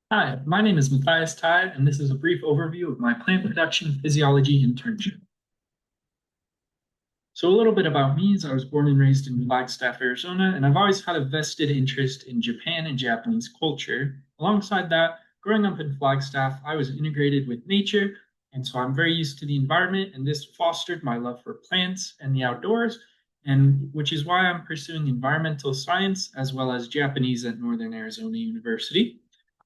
Hi, my name is Mathias, and this is a brief overview of my plant production physiology internship. So, a little bit about me is I was born and raised in Flagstaff, Arizona, and I've always had a vested interest in Japan and Japanese culture. Alongside that, growing up in Flagstaff, I was integrated with nature, and so I'm very used to the environment, and this fostered my love for plants and the outdoors, and which is why I'm pursuing environmental science as well as Japanese at Northern Arizona University.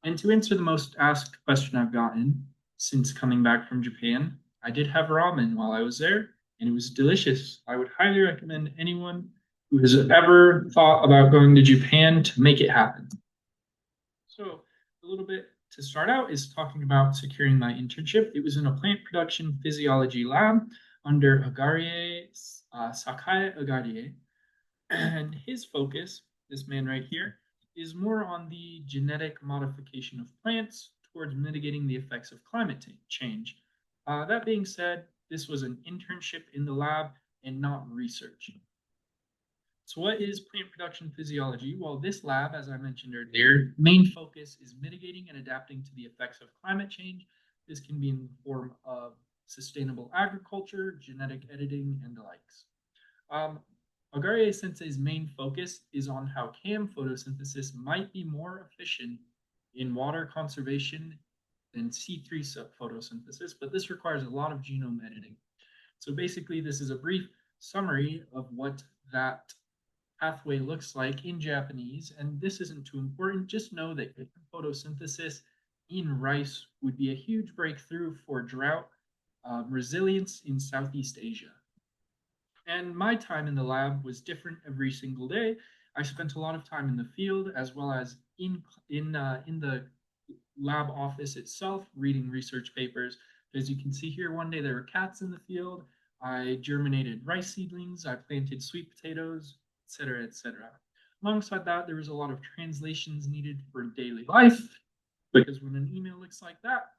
And to answer the most asked question I've gotten since coming back from Japan, I did have ramen while I was there, and it was delicious. I would highly recommend anyone who has ever thought about going to Japan to make it happen. So, a little bit to start out is talking about securing my internship. It was in a plant production physiology lab under Agarie, Sakai Agarie, and his focus, this man right here, is more on the genetic modification of plants towards mitigating the effects of climate change. That being said, this was an internship in the lab and not research. So, what is plant production physiology? Well, this lab, as I mentioned earlier, main focus is mitigating and adapting to the effects of climate change. This can be in the form of sustainable agriculture, genetic editing, and the likes. Um, Agaria Sensei's main focus is on how CAM photosynthesis might be more efficient in water conservation than C3 photosynthesis, but this requires a lot of genome editing. So basically, this is a brief summary of what that pathway looks like in Japanese, and this isn't too important. Just know that photosynthesis in rice would be a huge breakthrough for drought resilience in Southeast Asia. And my time in the lab was different every single day. I spent a lot of time in the field as well as in the lab office itself, reading research papers. As you can see here, one day there were cats in the field. I germinated rice seedlings. I planted sweet potatoes, etc., etc. Alongside that, there was a lot of translations needed for daily life because when an email looks like that,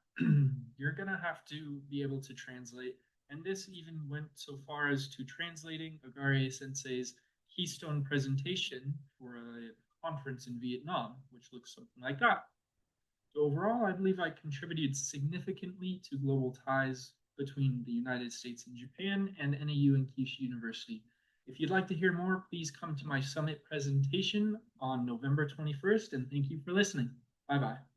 you're gonna have to be able to translate. And this even went so far as to translating Agarie Sensei's keystone presentation for a conference in Vietnam, which looks something like that. So overall, I believe I contributed significantly to global ties between the United States and Japan and NAU and Kyushu University. If you'd like to hear more, please come to my summit presentation on November 21st, and thank you for listening. Bye bye.